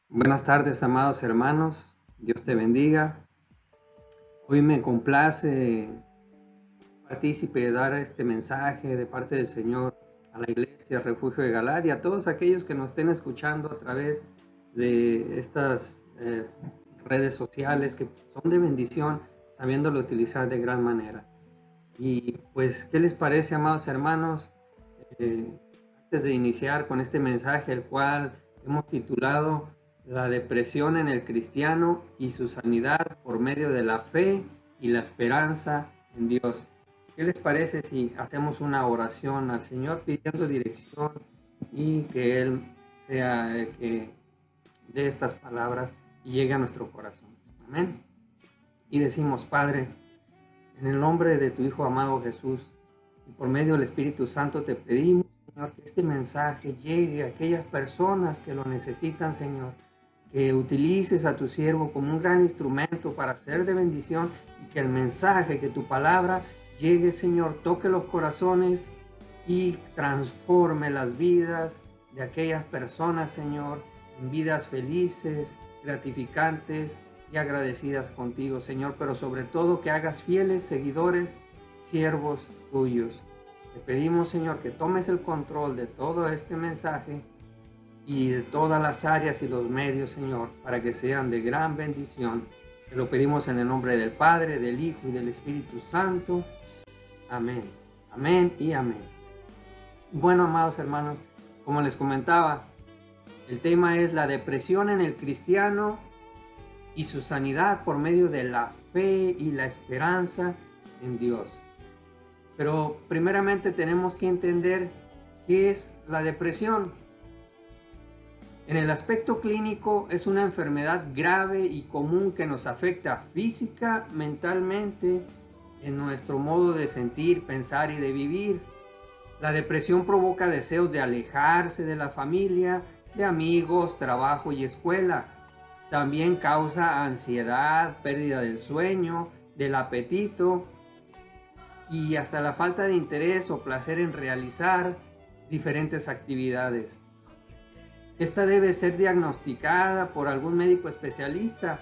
Buenas tardes, amados hermanos. Dios te bendiga. Hoy me complace partícipe de dar este mensaje de parte del Señor a la Iglesia Refugio de Galadia, a todos aquellos que nos estén escuchando a través de estas redes sociales que son de bendición, sabiéndolo utilizar de gran manera. Y pues, ¿qué les parece, amados hermanos? Antes de iniciar con este mensaje, el cual hemos titulado La depresión en el cristiano y su sanidad por medio de la fe y la esperanza en Dios. ¿Qué les parece si hacemos una oración al Señor pidiendo dirección y que Él sea el que dé estas palabras y llegue a nuestro corazón? Amén. Y decimos, Padre, en el nombre de tu Hijo amado Jesús, y por medio del Espíritu Santo te pedimos, Señor, que este mensaje llegue a aquellas personas que lo necesitan, Señor, que utilices a tu siervo como un gran instrumento para ser de bendición y que el mensaje, que tu palabra llegue, Señor, toque los corazones y transforme las vidas de aquellas personas, Señor, en vidas felices, gratificantes y agradecidas contigo, Señor, pero sobre todo que hagas fieles seguidores, siervos tuyos. Te pedimos, Señor, que tomes el control de todo este mensaje y de todas las áreas y los medios, Señor, para que sean de gran bendición. Te lo pedimos en el nombre del Padre, del Hijo y del Espíritu Santo. Amén. Amén y amén. Bueno, amados hermanos, como les comentaba, el tema es la depresión en el cristiano y su sanidad por medio de la fe y la esperanza en Dios. Pero primeramente tenemos que entender qué es la depresión. En el aspecto clínico es una enfermedad grave y común que nos afecta física, mentalmente, en nuestro modo de sentir, pensar y de vivir. La depresión provoca deseos de alejarse de la familia, de amigos, trabajo y escuela. También causa ansiedad, pérdida del sueño, del apetito y hasta la falta de interés o placer en realizar diferentes actividades. Esta debe ser diagnosticada por algún médico especialista.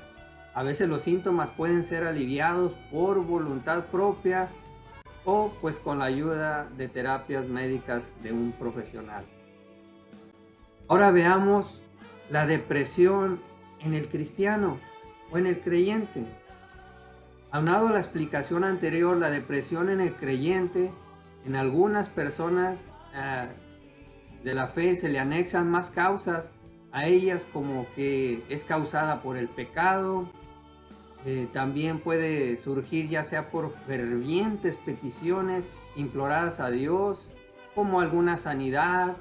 A veces los síntomas pueden ser aliviados por voluntad propia o pues con la ayuda de terapias médicas de un profesional. Ahora veamos la depresión en el cristiano o en el creyente. Aunado a la explicación anterior, la depresión en el creyente, en algunas personas de la fe se le anexan más causas a ellas, como que es causada por el pecado. También puede surgir ya sea por fervientes peticiones imploradas a Dios, como alguna sanidad,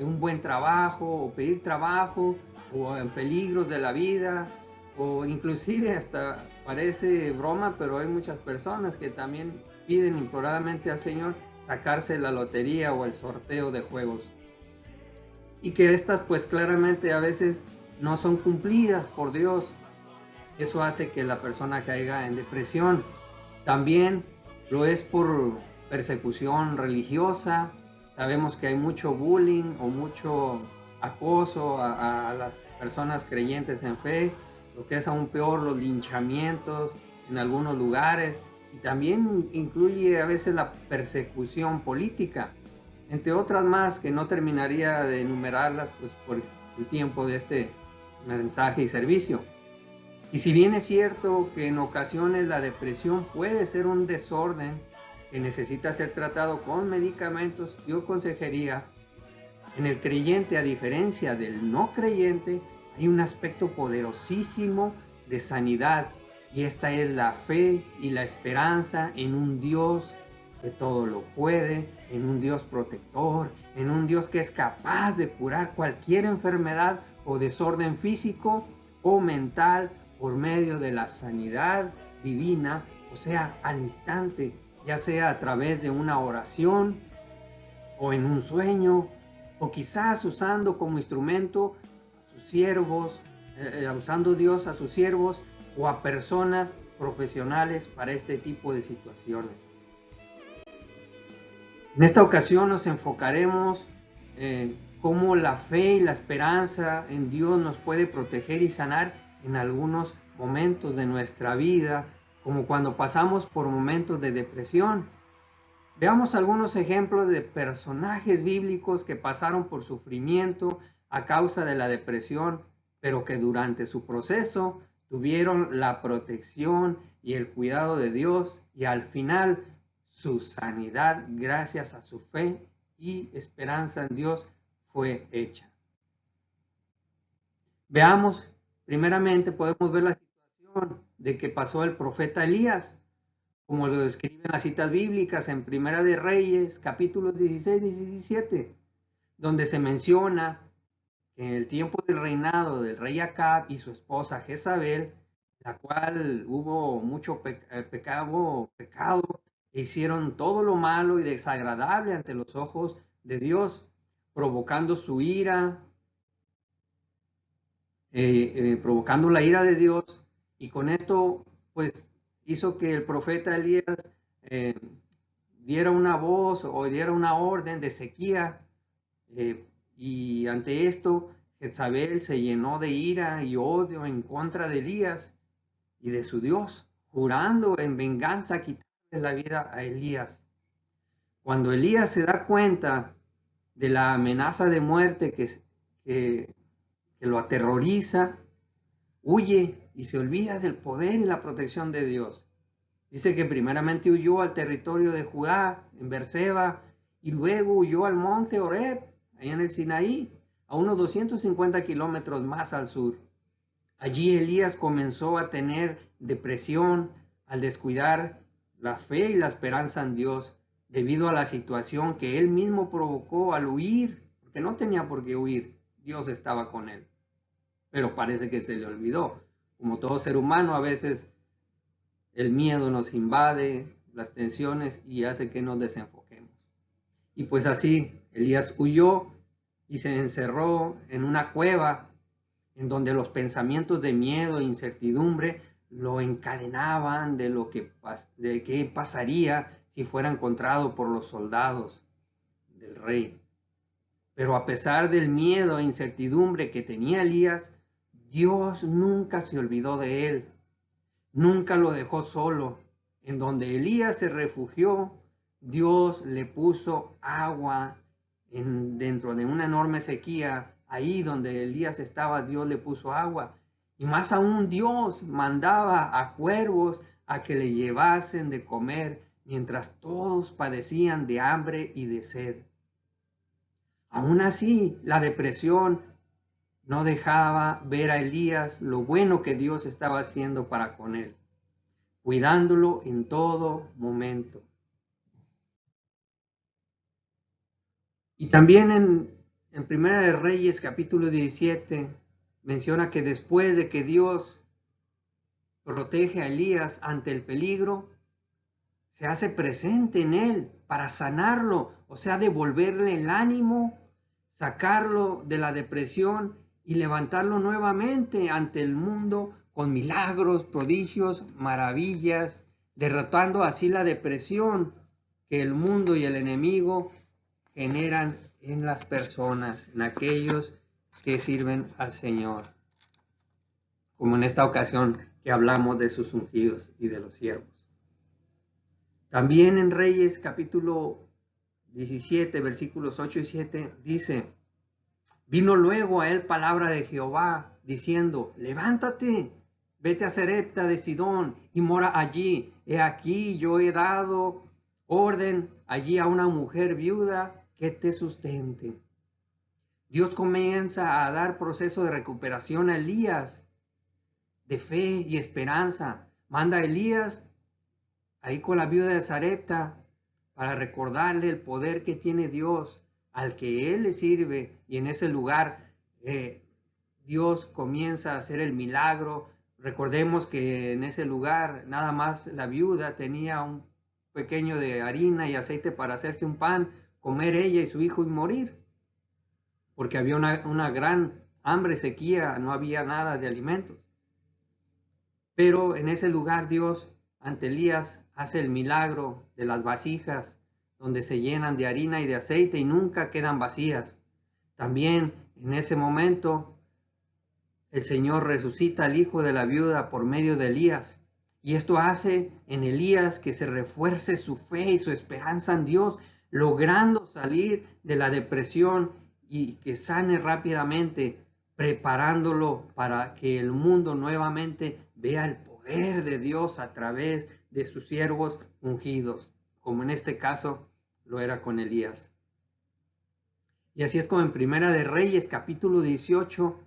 un buen trabajo o pedir trabajo, o en peligros de la vida, o inclusive hasta parece broma, pero hay muchas personas que también piden imploradamente al Señor sacarse la lotería o el sorteo de juegos. Y que estas pues claramente a veces no son cumplidas por Dios. Eso hace que la persona caiga en depresión. También lo es por persecución religiosa. Sabemos que hay mucho bullying o mucho acoso a las personas creyentes en fe, lo que es aún peor, los linchamientos en algunos lugares, y también incluye a veces la persecución política, entre otras más que no terminaría de enumerarlas pues, por el tiempo de este mensaje y servicio. Y si bien es cierto que en ocasiones la depresión puede ser un desorden que necesita ser tratado con medicamentos y o consejería, en el creyente, a diferencia del no creyente, hay un aspecto poderosísimo de sanidad, y esta es la fe y la esperanza en un Dios que todo lo puede, en un Dios protector, en un Dios que es capaz de curar cualquier enfermedad o desorden físico o mental por medio de la sanidad divina, o sea, al instante, ya sea a través de una oración o en un sueño, o quizás usando como instrumento a sus siervos, usando Dios a sus siervos o a personas profesionales para este tipo de situaciones. En esta ocasión nos enfocaremos cómo la fe y la esperanza en Dios nos puede proteger y sanar en algunos momentos de nuestra vida, como cuando pasamos por momentos de depresión. Veamos algunos ejemplos de personajes bíblicos que pasaron por sufrimiento a causa de la depresión, pero que durante su proceso tuvieron la protección y el cuidado de Dios y al final su sanidad gracias a su fe y esperanza en Dios fue hecha. Veamos, primeramente podemos ver la situación de que pasó el profeta Elías, como lo describen las citas bíblicas en Primera de Reyes, capítulos 16 y 17, donde se menciona que en el tiempo del reinado del rey Acab y su esposa Jezabel, la cual hubo mucho pecado, e hicieron todo lo malo y desagradable ante los ojos de Dios, provocando su ira, provocando la ira de Dios, y con esto pues hizo que el profeta Elías eh, diera una voz o diera una orden de sequía, y ante esto Jezabel se llenó de ira y odio en contra de Elías y de su Dios, jurando en venganza quitarle la vida a Elías. Cuando Elías se da cuenta de la amenaza de muerte que lo aterroriza, huye y se olvida del poder y la protección de Dios. Dice que primeramente huyó al territorio de Judá, en Berseba, y luego huyó al monte Horeb, ahí en el Sinaí, a unos 250 kilómetros más al sur. Allí Elías comenzó a tener depresión al descuidar la fe y la esperanza en Dios, debido a la situación que él mismo provocó al huir, porque no tenía por qué huir, Dios estaba con él. Pero parece que se le olvidó. Como todo ser humano, a veces el miedo nos invade, las tensiones, y hace que nos desenfoquemos. Y pues así, Elías huyó y se encerró en una cueva en donde los pensamientos de miedo e incertidumbre lo encadenaban de qué pasaría si fuera encontrado por los soldados del rey. Pero a pesar del miedo e incertidumbre que tenía Elías, Dios nunca se olvidó de él, nunca lo dejó solo. En donde Elías se refugió, Dios le puso agua dentro de una enorme sequía. Ahí donde Elías estaba, Dios le puso agua. Y más aún, Dios mandaba a cuervos a que le llevasen de comer mientras todos padecían de hambre y de sed. Aún así, la depresión no dejaba ver a Elías lo bueno que Dios estaba haciendo para con él, cuidándolo en todo momento. Y también en Primera de Reyes, capítulo 17, menciona que después de que Dios protege a Elías ante el peligro, se hace presente en él para sanarlo, o sea, devolverle el ánimo, sacarlo de la depresión y levantarlo nuevamente ante el mundo con milagros, prodigios, maravillas, derrotando así la depresión que el mundo y el enemigo generan en las personas, en aquellos que sirven al Señor. Como en esta ocasión que hablamos de sus ungidos y de los siervos. También en Reyes capítulo 17, versículos 8 y 7 dice: vino luego a él palabra de Jehová, diciendo: levántate, vete a Sarepta de Sidón y mora allí. He aquí yo he dado orden allí a una mujer viuda que te sustente. Dios comienza a dar proceso de recuperación a Elías, de fe y esperanza. Manda a Elías ahí con la viuda de Sarepta para recordarle el poder que tiene Dios, al que él le sirve, y en ese lugar Dios comienza a hacer el milagro. Recordemos que en ese lugar nada más la viuda tenía un pequeño de harina y aceite para hacerse un pan, comer ella y su hijo y morir, porque había una gran hambre, sequía, no había nada de alimentos. Pero en ese lugar Dios ante Elías hace el milagro de las vasijas donde se llenan de harina y de aceite y nunca quedan vacías. También en ese momento el Señor resucita al hijo de la viuda por medio de Elías. Y esto hace en Elías que se refuerce su fe y su esperanza en Dios, logrando salir de la depresión y que sane rápidamente, preparándolo para que el mundo nuevamente vea el poder de Dios a través de sus siervos ungidos, como en este caso lo era con Elías. Y así es como en Primera de Reyes, capítulo 18,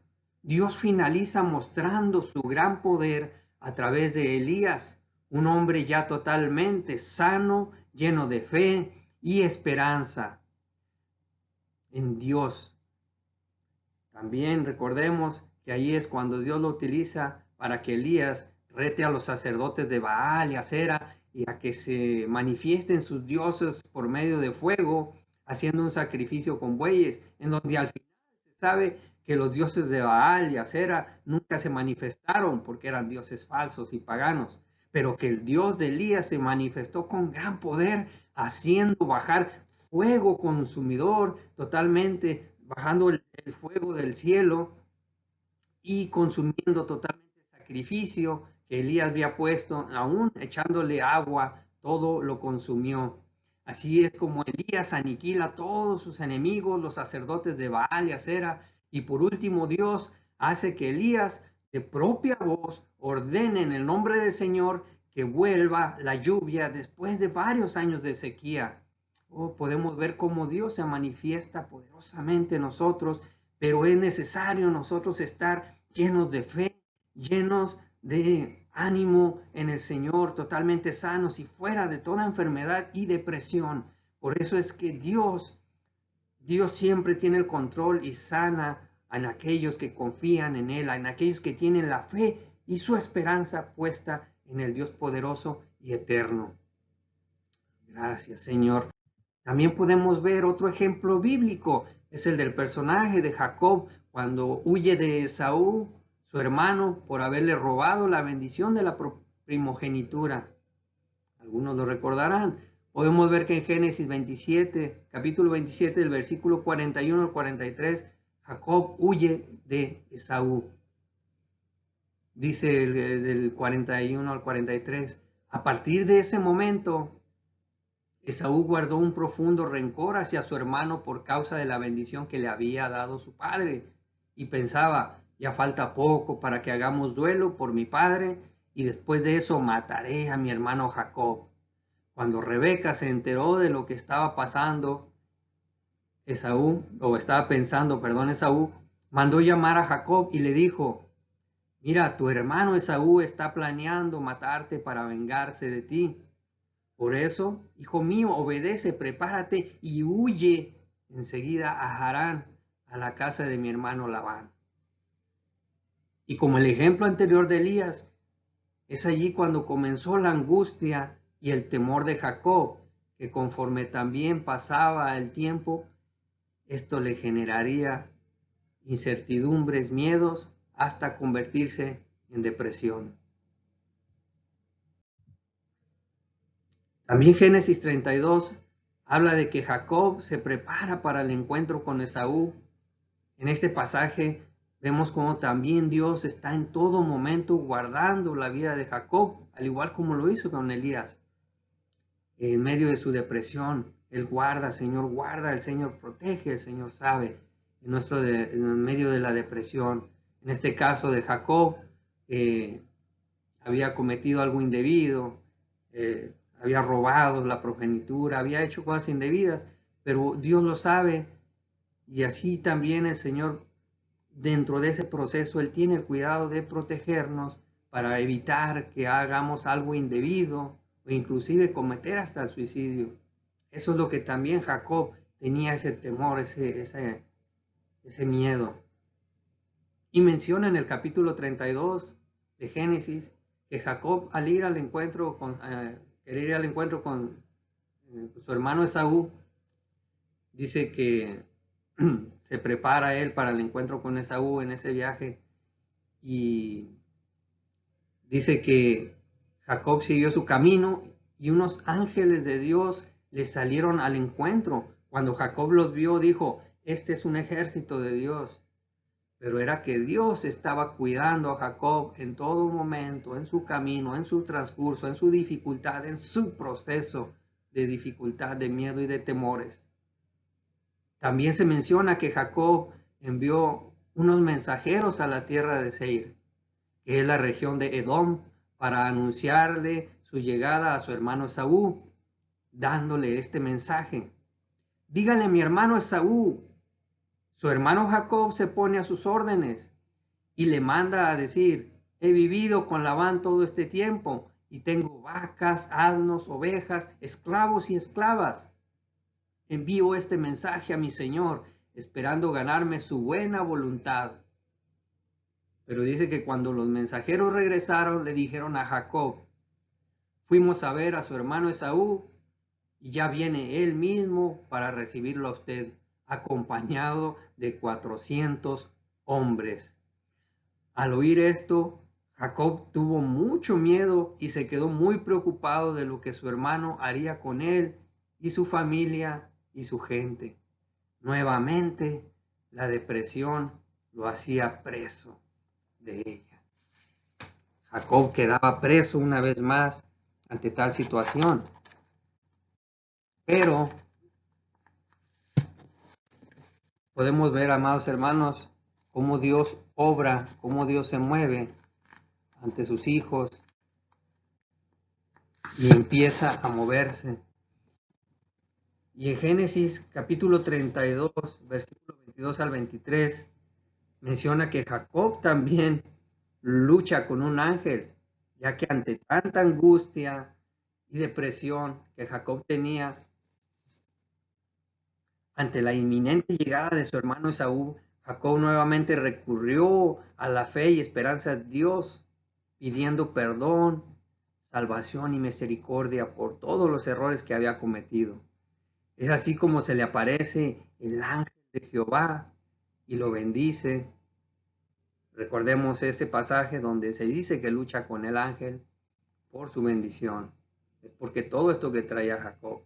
Dios finaliza mostrando su gran poder a través de Elías, un hombre ya totalmente sano, lleno de fe y esperanza en Dios. También recordemos que ahí es cuando Dios lo utiliza para que Elías rete a los sacerdotes de Baal y Acera y a que se manifiesten sus dioses por medio de fuego, haciendo un sacrificio con bueyes, en donde al final se sabe que los dioses de Baal y Acera nunca se manifestaron porque eran dioses falsos y paganos, pero que el Dios de Elías se manifestó con gran poder, haciendo bajar fuego consumidor totalmente, bajando el fuego del cielo y consumiendo totalmente el sacrificio que Elías había puesto, aún echándole agua, todo lo consumió. Así es como Elías aniquila a todos sus enemigos, los sacerdotes de Baal y Acera, y por último Dios hace que Elías de propia voz ordene en el nombre del Señor que vuelva la lluvia después de varios años de sequía. Podemos ver cómo Dios se manifiesta poderosamente en nosotros, pero es necesario nosotros estar llenos de fe, llenos de ánimo en el Señor, totalmente sanos y fuera de toda enfermedad y depresión. Por eso es que Dios siempre tiene el control y sana en aquellos que confían en Él, en aquellos que tienen la fe y su esperanza puesta en el Dios poderoso y eterno. Gracias, Señor. También podemos ver otro ejemplo bíblico, es el del personaje de Jacob cuando huye de Esaú, su hermano, por haberle robado la bendición de la primogenitura. Algunos lo recordarán. Podemos ver que en Génesis 27, capítulo 27, del versículo 41 al 43, Jacob huye de Esaú. Dice del 41 al 43, a partir de ese momento, Esaú guardó un profundo rencor hacia su hermano por causa de la bendición que le había dado su padre y pensaba, ya falta poco para que hagamos duelo por mi padre y después de eso mataré a mi hermano Jacob. Cuando Rebeca se enteró de lo que estaba pasando, Esaú mandó llamar a Jacob y le dijo, mira, tu hermano Esaú está planeando matarte para vengarse de ti. Por eso, hijo mío, obedece, prepárate y huye enseguida a Harán, a la casa de mi hermano Labán. Y como el ejemplo anterior de Elías, es allí cuando comenzó la angustia y el temor de Jacob, que conforme también pasaba el tiempo, esto le generaría incertidumbres, miedos, hasta convertirse en depresión. También Génesis 32 habla de que Jacob se prepara para el encuentro con Esaú. En este pasaje vemos cómo también Dios está en todo momento guardando la vida de Jacob, al igual como lo hizo con Elías. En medio de su depresión, Él guarda, el Señor protege, el Señor sabe, en medio de la depresión. En este caso de Jacob, había cometido algo indebido, había robado la progenitura, había hecho cosas indebidas, pero Dios lo sabe y así también el Señor, dentro de ese proceso, Él tiene el cuidado de protegernos para evitar que hagamos algo indebido o inclusive cometer hasta el suicidio. Eso es lo que también Jacob tenía, ese temor, ese miedo. Y menciona en el capítulo 32 de Génesis que Jacob al ir al encuentro con su hermano Esaú, dice que se prepara él para el encuentro con Esaú en ese viaje y dice que Jacob siguió su camino y unos ángeles de Dios le salieron al encuentro. Cuando Jacob los vio, dijo, este es un ejército de Dios. Pero era que Dios estaba cuidando a Jacob en todo momento, en su camino, en su transcurso, en su dificultad, en su proceso de dificultad, de miedo y de temores. También se menciona que Jacob envió unos mensajeros a la tierra de Seir, que es la región de Edom, para anunciarle su llegada a su hermano Esaú, dándole este mensaje. Dígale a mi hermano Esaú, su hermano Jacob se pone a sus órdenes y le manda a decir, he vivido con Labán todo este tiempo y tengo vacas, asnos, ovejas, esclavos y esclavas. Envío este mensaje a mi señor, esperando ganarme su buena voluntad. Pero dice que cuando los mensajeros regresaron, le dijeron a Jacob, fuimos a ver a su hermano Esaú y ya viene él mismo para recibirlo a usted, acompañado de 400 hombres. Al oír esto, Jacob tuvo mucho miedo y se quedó muy preocupado de lo que su hermano haría con él y su familia y su gente. Nuevamente, la depresión lo hacía preso de ella. Jacob quedaba preso una vez más ante tal situación. Pero podemos ver, amados hermanos, cómo Dios obra, cómo Dios se mueve ante sus hijos y empieza a moverse. Y en Génesis capítulo 32, versículo 22 al 23, menciona que Jacob también lucha con un ángel, ya que ante tanta angustia y depresión que Jacob tenía, ante la inminente llegada de su hermano Esaú, Jacob nuevamente recurrió a la fe y esperanza de Dios, pidiendo perdón, salvación y misericordia por todos los errores que había cometido. Es así como se le aparece el ángel de Jehová y lo bendice. Recordemos ese pasaje donde se dice que lucha con el ángel por su bendición. Es porque todo esto que traía Jacob.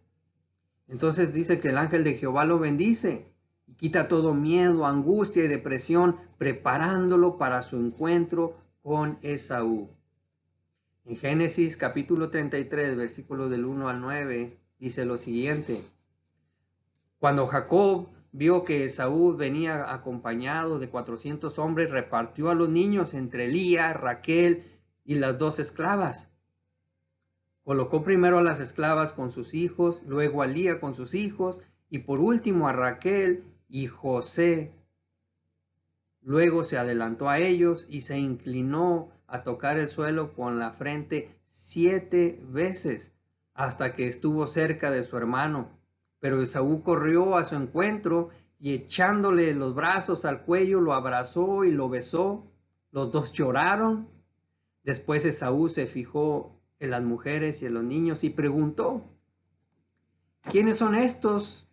Entonces dice que el ángel de Jehová lo bendice y quita todo miedo, angustia y depresión, preparándolo para su encuentro con Esaú. En Génesis capítulo 33, versículos del 1 al 9, dice lo siguiente. Cuando Jacob vio que Esaú venía acompañado de 400 hombres, repartió a los niños entre Lía, Raquel y las 2 esclavas. Colocó primero a las esclavas con sus hijos, luego a Lía con sus hijos y por último a Raquel y José. Luego se adelantó a ellos y se inclinó a tocar el suelo con la frente 7 veces hasta que estuvo cerca de su hermano. Pero Esaú corrió a su encuentro y echándole los brazos al cuello lo abrazó y lo besó. Los dos lloraron. Después Esaú se fijó en las mujeres y en los niños y preguntó, ¿quiénes son estos?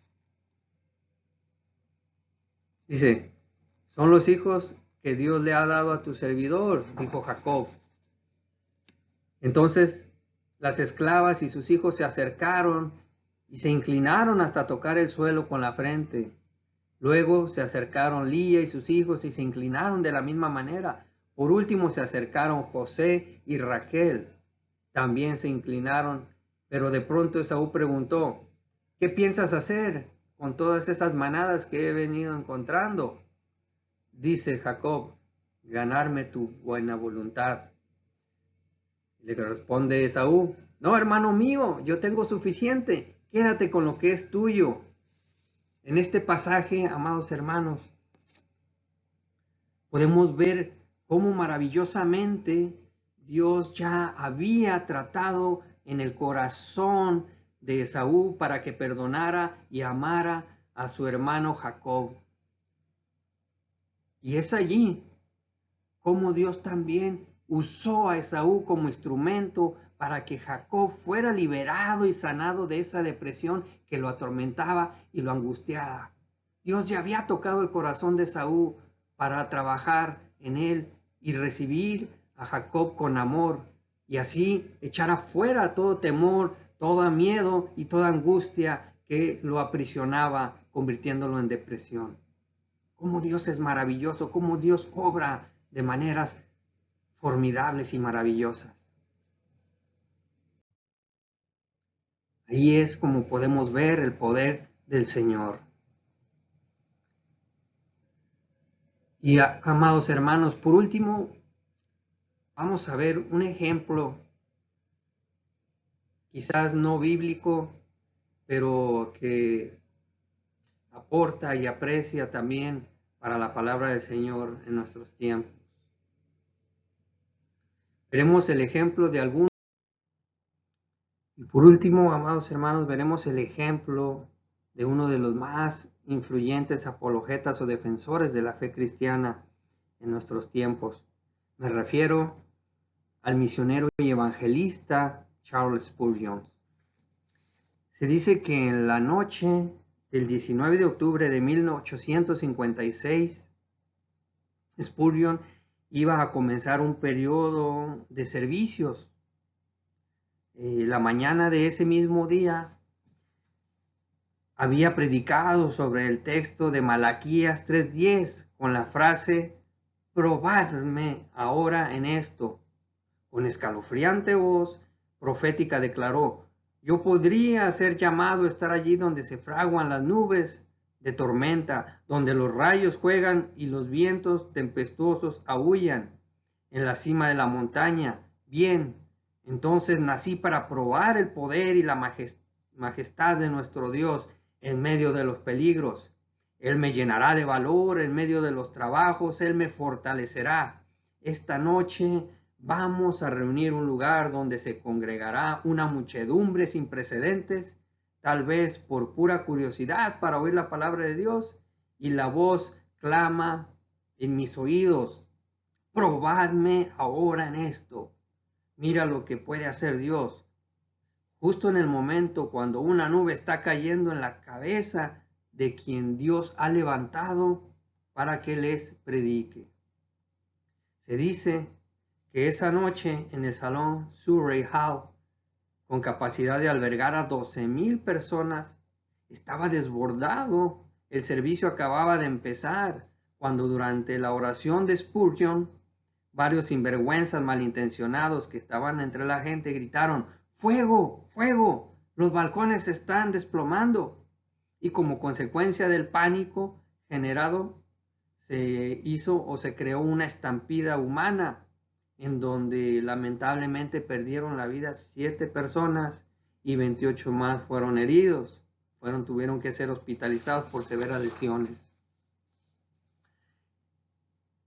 Dice, son los hijos que Dios le ha dado a tu servidor, dijo Jacob. Entonces las esclavas y sus hijos se acercaron y se inclinaron hasta tocar el suelo con la frente. Luego se acercaron Lía y sus hijos y se inclinaron de la misma manera. Por último se acercaron José y Raquel. También se inclinaron, pero de pronto Esaú preguntó, ¿qué piensas hacer con todas esas manadas que he venido encontrando? Dice Jacob, ganarme tu buena voluntad. Le responde Esaú, no, hermano mío, yo tengo suficiente, quédate con lo que es tuyo. En este pasaje, amados hermanos, podemos ver cómo maravillosamente Dios ya había tratado en el corazón de Esaú para que perdonara y amara a su hermano Jacob. Y es allí como Dios también usó a Esaú como instrumento para que Jacob fuera liberado y sanado de esa depresión que lo atormentaba y lo angustiaba. Dios ya había tocado el corazón de Esaú para trabajar en él y recibir a Jacob con amor y así echar afuera todo temor, todo miedo y toda angustia que lo aprisionaba convirtiéndolo en depresión. Cómo Dios es maravilloso, cómo Dios obra de maneras formidables y maravillosas. Ahí es como podemos ver el poder del Señor. Y amados hermanos, por último, vamos a ver un ejemplo, quizás no bíblico, pero que aporta y aprecia también para la palabra del Señor en nuestros tiempos. Veremos el ejemplo de algunos. Y por último, amados hermanos, veremos el ejemplo de uno de los más influyentes apologetas o defensores de la fe cristiana en nuestros tiempos. Me refiero al misionero y evangelista Charles Spurgeon. Se dice que en la noche del 19 de octubre de 1856, Spurgeon iba a comenzar un periodo de servicios. La mañana de ese mismo día había predicado sobre el texto de Malaquías 3:10 con la frase: probadme ahora en esto. Con escalofriante voz profética declaró: yo podría ser llamado a estar allí donde se fraguan las nubes de tormenta, donde los rayos juegan y los vientos tempestuosos aúllan, en la cima de la montaña. Bien, entonces nací para probar el poder y la majestad de nuestro Dios en medio de los peligros. Él me llenará de valor en medio de los trabajos, Él me fortalecerá. Esta noche vamos a reunir un lugar donde se congregará una muchedumbre sin precedentes, tal vez por pura curiosidad para oír la palabra de Dios, y la voz clama en mis oídos: probadme ahora en esto. Mira lo que puede hacer Dios. Justo en el momento cuando una nube está cayendo en la cabeza de quien Dios ha levantado para que les predique. Se dice que esa noche en el salón Surrey Hall, con capacidad de albergar a 12,000 personas, estaba desbordado. El servicio acababa de empezar cuando durante la oración de Spurgeon, varios sinvergüenzas malintencionados que estaban entre la gente gritaron: ¡fuego! ¡Fuego! Los balcones se están desplomando. Y como consecuencia del pánico generado, se hizo o se creó una estampida humana en donde lamentablemente perdieron la vida 7 personas y 28 más fueron heridos. Tuvieron que ser hospitalizados por severas lesiones.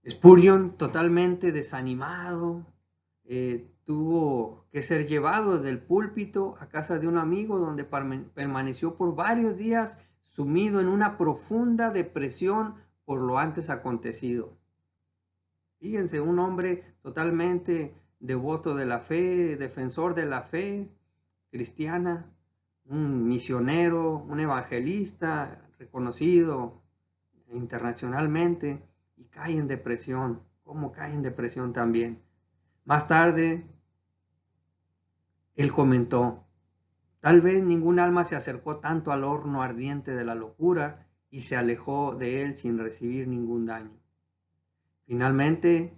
Spurgeon, totalmente desanimado, tuvo que ser llevado del púlpito a casa de un amigo, donde permaneció por varios días sumido en una profunda depresión por lo antes acontecido. Fíjense, un hombre totalmente devoto de la fe, defensor de la fe cristiana, un misionero, un evangelista reconocido internacionalmente, y cae en depresión. ¿Cómo cae en depresión también? Más tarde, él comentó: tal vez ningún alma se acercó tanto al horno ardiente de la locura y se alejó de él sin recibir ningún daño. Finalmente,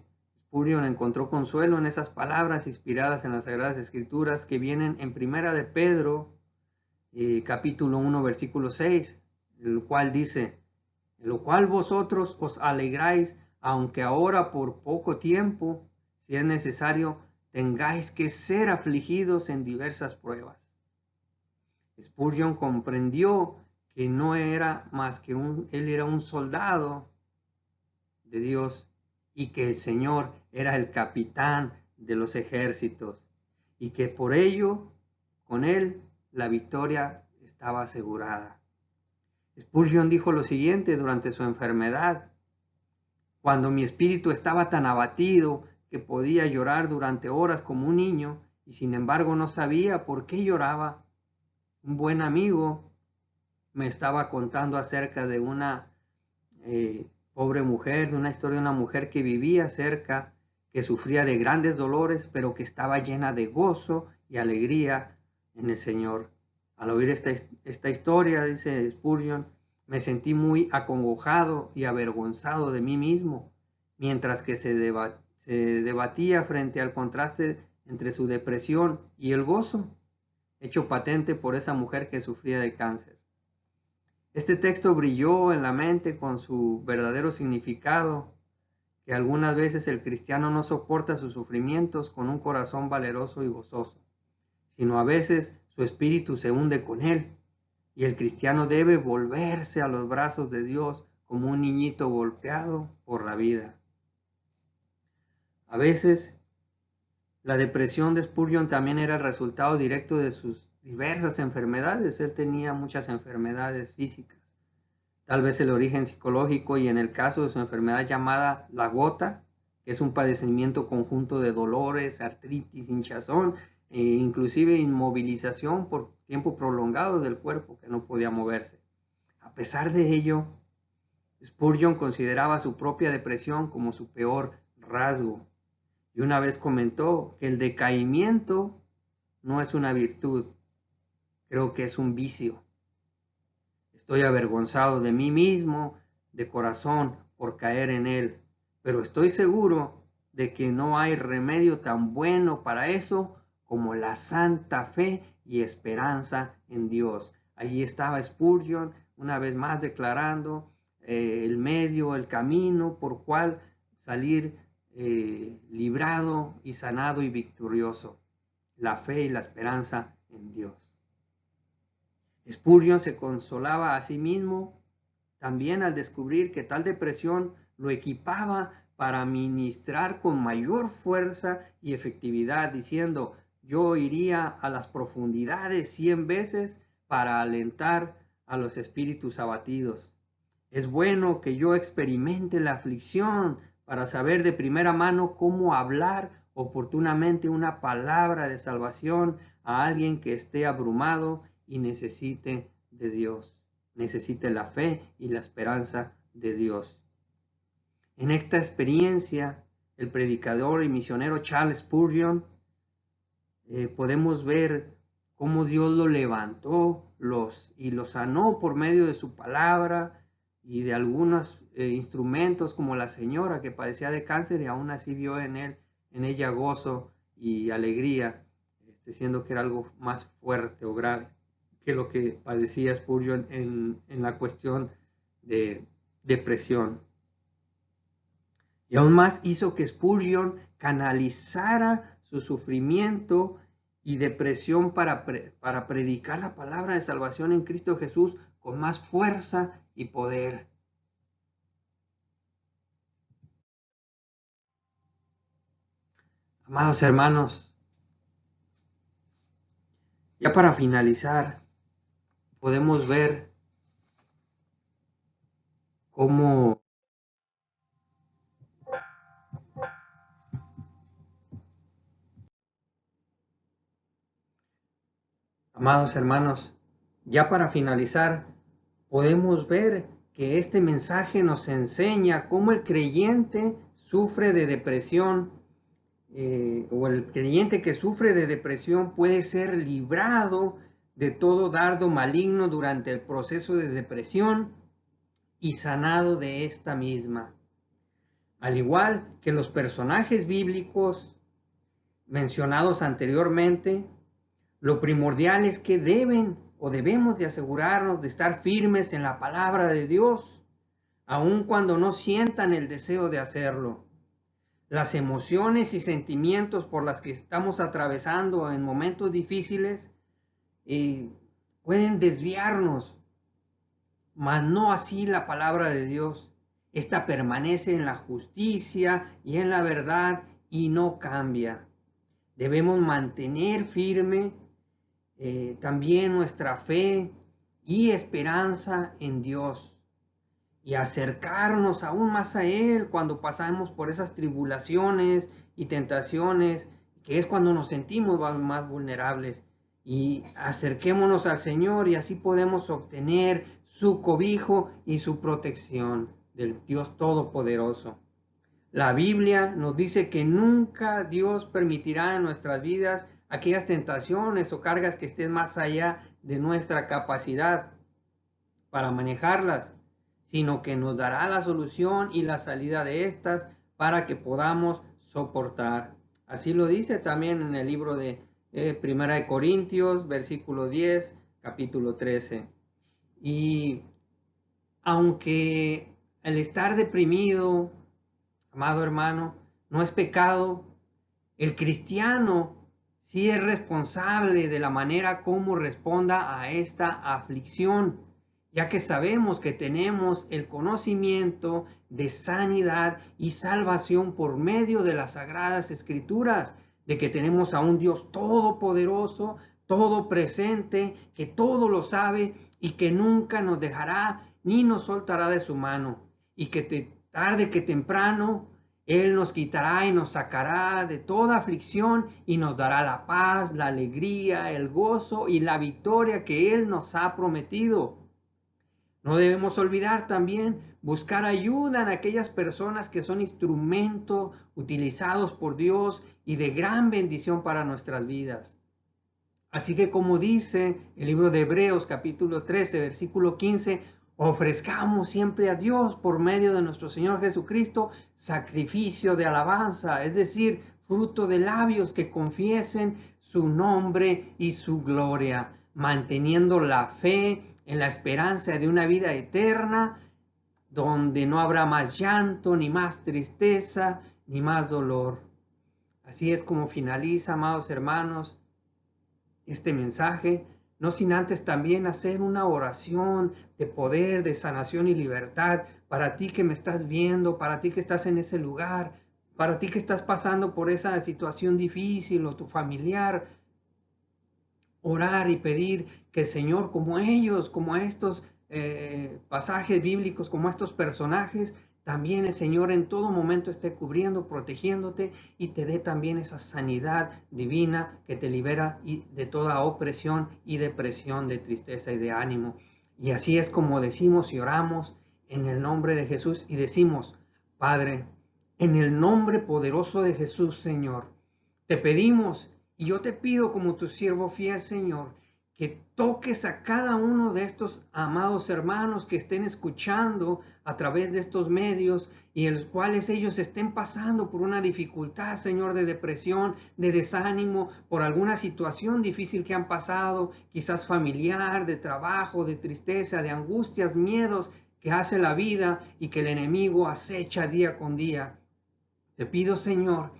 Spurgeon encontró consuelo en esas palabras inspiradas en las Sagradas Escrituras que vienen en Primera de Pedro, capítulo 1, versículo 6, el cual dice: en lo cual vosotros os alegráis, aunque ahora por poco tiempo, si es necesario, tengáis que ser afligidos en diversas pruebas. Spurgeon comprendió que no era más que él era un soldado de Dios y que el Señor era el capitán de los ejércitos y que por ello con él la victoria estaba asegurada. Spurgeon dijo lo siguiente durante su enfermedad: cuando mi espíritu estaba tan abatido que podía llorar durante horas como un niño y sin embargo no sabía por qué lloraba, un buen amigo me estaba contando acerca de una pobre mujer, de una historia de una mujer que vivía cerca, que sufría de grandes dolores, pero que estaba llena de gozo y alegría en el Señor. Al oír esta historia, dice Spurgeon, me sentí muy acongojado y avergonzado de mí mismo, mientras que se debatía frente al contraste entre su depresión y el gozo, hecho patente por esa mujer que sufría de cáncer. Este texto brilló en la mente con su verdadero significado, que algunas veces el cristiano no soporta sus sufrimientos con un corazón valeroso y gozoso, sino a veces su espíritu se hunde con él, y el cristiano debe volverse a los brazos de Dios como un niñito golpeado por la vida. A veces, la depresión de Spurgeon también era el resultado directo de sus diversas enfermedades. Él tenía muchas enfermedades físicas. Tal vez el origen psicológico, y en el caso de su enfermedad llamada la gota, que es un padecimiento conjunto de dolores, artritis, hinchazón e inclusive inmovilización por tiempo prolongado del cuerpo que no podía moverse. A pesar de ello, Spurgeon consideraba su propia depresión como su peor rasgo, y una vez comentó que el decaimiento no es una virtud, creo que es un vicio. Estoy avergonzado de mí mismo, de corazón, por caer en él, pero estoy seguro de que no hay remedio tan bueno para eso como la santa fe y esperanza en Dios. Allí estaba Spurgeon, una vez más declarando el medio, el camino por cual salir librado y sanado y victorioso. La fe y la esperanza en Dios. Spurgeon se consolaba a sí mismo también al descubrir que tal depresión lo equipaba para ministrar con mayor fuerza y efectividad, diciendo: yo iría a las profundidades 100 veces para alentar a los espíritus abatidos. Es bueno que yo experimente la aflicción para saber de primera mano cómo hablar oportunamente una palabra de salvación a alguien que esté abrumado y necesite de Dios, necesite la fe y la esperanza de Dios. En esta experiencia, el predicador y misionero Charles Spurgeon, podemos ver cómo Dios lo levantó y lo sanó por medio de su palabra y de algunos instrumentos, como la señora que padecía de cáncer y aún así vio en ella gozo y alegría, siendo que era algo más fuerte o grave que lo que padecía Spurgeon en la cuestión de depresión. Y aún más hizo que Spurgeon canalizara su sufrimiento y depresión para predicar la palabra de salvación en Cristo Jesús con más fuerza y poder. Amados hermanos, ya para finalizar, podemos ver cómo Amados hermanos, ya para finalizar, podemos ver que este mensaje nos enseña cómo el creyente sufre de depresión, o el creyente que sufre de depresión puede ser librado de todo dardo maligno durante el proceso de depresión y sanado de esta misma. Al igual que los personajes bíblicos mencionados anteriormente, lo primordial es que debemos de asegurarnos de estar firmes en la palabra de Dios, aun cuando no sientan el deseo de hacerlo. Las emociones y sentimientos por las que estamos atravesando en momentos difíciles pueden desviarnos, mas no así la palabra de Dios. Esta permanece en la justicia y en la verdad y no cambia. Debemos mantener firme también nuestra fe y esperanza en Dios y acercarnos aún más a Él cuando pasamos por esas tribulaciones y tentaciones, que es cuando nos sentimos más vulnerables. Y acerquémonos al Señor y así podemos obtener su cobijo y su protección del Dios Todopoderoso. La Biblia nos dice que nunca Dios permitirá en nuestras vidas aquellas tentaciones o cargas que estén más allá de nuestra capacidad para manejarlas, sino que nos dará la solución y la salida de estas para que podamos soportar. Así lo dice también en el libro de Primera de Corintios, versículo 10, capítulo 13. Y aunque el estar deprimido, amado hermano, no es pecado, el cristiano sí es responsable de la manera como responda a esta aflicción, ya que sabemos que tenemos el conocimiento de sanidad y salvación por medio de las Sagradas Escrituras, de que tenemos a un Dios todopoderoso, todo presente, que todo lo sabe y que nunca nos dejará ni nos soltará de su mano, y que tarde que temprano Él nos quitará y nos sacará de toda aflicción y nos dará la paz, la alegría, el gozo y la victoria que Él nos ha prometido. No debemos olvidar también buscar ayuda en aquellas personas que son instrumentos utilizados por Dios y de gran bendición para nuestras vidas. Así que como dice el libro de Hebreos capítulo 13, versículo 15, ofrezcamos siempre a Dios por medio de nuestro Señor Jesucristo sacrificio de alabanza, es decir, fruto de labios que confiesen su nombre y su gloria, manteniendo la fe en la esperanza de una vida eterna, donde no habrá más llanto, ni más tristeza, ni más dolor. Así es como finaliza, amados hermanos, este mensaje, no sin antes también hacer una oración de poder, de sanación y libertad para ti que me estás viendo, para ti que estás en ese lugar, para ti que estás pasando por esa situación difícil o tu familiar. Orar y pedir que el Señor, como ellos, como estos pasajes bíblicos, como estos personajes, también el Señor en todo momento esté cubriendo, protegiéndote y te dé también esa sanidad divina que te libera de toda opresión y depresión, de tristeza y de ánimo. Y así es como decimos y oramos en el nombre de Jesús y decimos, Padre, en el nombre poderoso de Jesús, Señor, te pedimos y yo te pido como tu siervo fiel, Señor, que toques a cada uno de estos amados hermanos que estén escuchando a través de estos medios y en los cuales ellos estén pasando por una dificultad, Señor, de depresión, de desánimo, por alguna situación difícil que han pasado, quizás familiar, de trabajo, de tristeza, de angustias, miedos que hace la vida y que el enemigo acecha día con día. Te pido, Señor,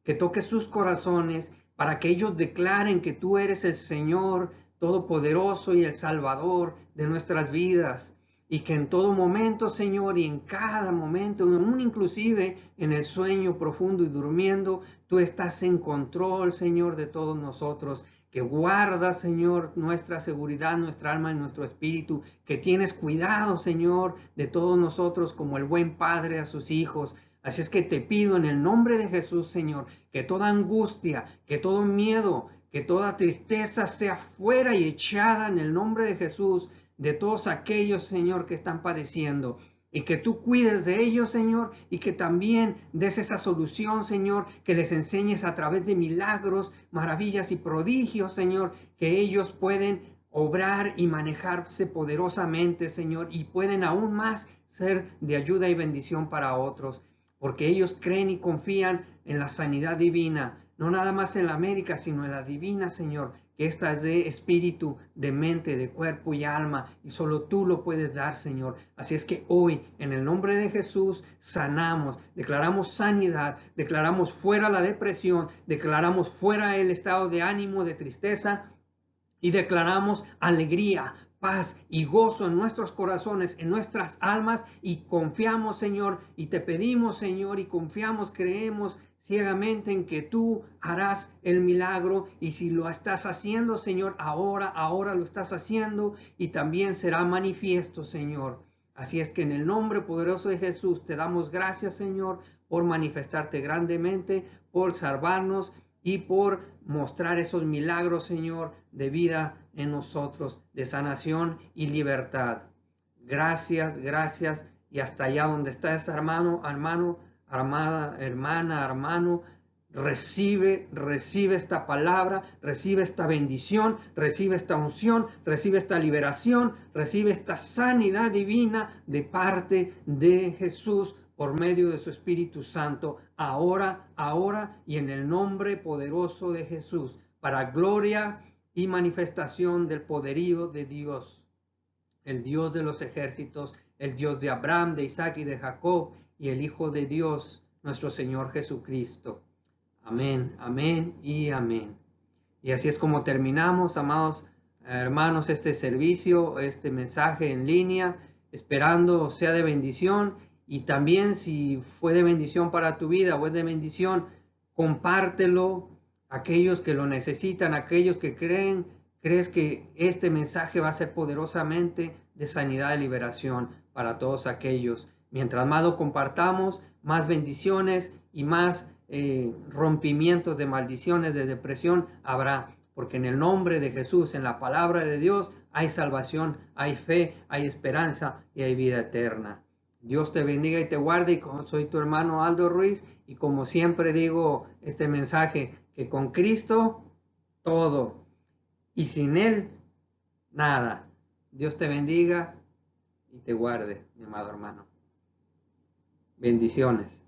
que toques sus corazones para que ellos declaren que tú eres el Señor Todopoderoso y el Salvador de nuestras vidas. Y que en todo momento, Señor, y en cada momento, aún inclusive en el sueño profundo y durmiendo, tú estás en control, Señor, de todos nosotros. Que guardas, Señor, nuestra seguridad, nuestra alma y nuestro espíritu. Que tienes cuidado, Señor, de todos nosotros como el buen Padre a sus hijos. Así es que te pido en el nombre de Jesús, Señor, que toda angustia, que todo miedo, que toda tristeza sea fuera y echada en el nombre de Jesús de todos aquellos, Señor, que están padeciendo. Y que tú cuides de ellos, Señor, y que también des esa solución, Señor, que les enseñes a través de milagros, maravillas y prodigios, Señor, que ellos pueden obrar y manejarse poderosamente, Señor, y pueden aún más ser de ayuda y bendición para otros. Porque ellos creen y confían en la sanidad divina, no nada más en la médica, sino en la divina, Señor, que esta es de espíritu, de mente, de cuerpo y alma, y solo tú lo puedes dar, Señor. Así es que hoy, en el nombre de Jesús, sanamos, declaramos sanidad, declaramos fuera la depresión, declaramos fuera el estado de ánimo, de tristeza, y declaramos alegría, paz y gozo en nuestros corazones, en nuestras almas, y confiamos, Señor, y te pedimos, Señor, y confiamos, creemos ciegamente en que tú harás el milagro, y si lo estás haciendo, Señor, ahora lo estás haciendo, y también será manifiesto, Señor. Así es que en el nombre poderoso de Jesús te damos gracias, Señor, por manifestarte grandemente, por salvarnos y por mostrar esos milagros, Señor, de vida en nosotros, de sanación y libertad. Gracias, gracias. Y hasta allá donde estás, hermano, armada, hermana, hermano, Recibe esta palabra, recibe esta bendición, recibe esta unción, recibe esta liberación, recibe esta sanidad divina de parte de Jesús por medio de su Espíritu Santo, ahora y en el nombre poderoso de Jesús, para gloria y manifestación del poderío de Dios, el Dios de los ejércitos, el Dios de Abraham, de Isaac y de Jacob, y el Hijo de Dios, nuestro Señor Jesucristo. Amén, amén y amén. Y así es como terminamos, amados hermanos, este servicio, este mensaje en línea, esperando sea de bendición. Y también si fue de bendición para tu vida o es de bendición, compártelo a aquellos que lo necesitan, a aquellos que crees que este mensaje va a ser poderosamente de sanidad y liberación para todos aquellos. Mientras más lo compartamos, más bendiciones y más rompimientos de maldiciones, de depresión habrá, porque en el nombre de Jesús, en la palabra de Dios, hay salvación, hay fe, hay esperanza y hay vida eterna. Dios te bendiga y te guarde, y soy tu hermano Aldo Ruiz, y como siempre digo este mensaje, que con Cristo todo, y sin Él nada. Dios te bendiga y te guarde, mi amado hermano. Bendiciones.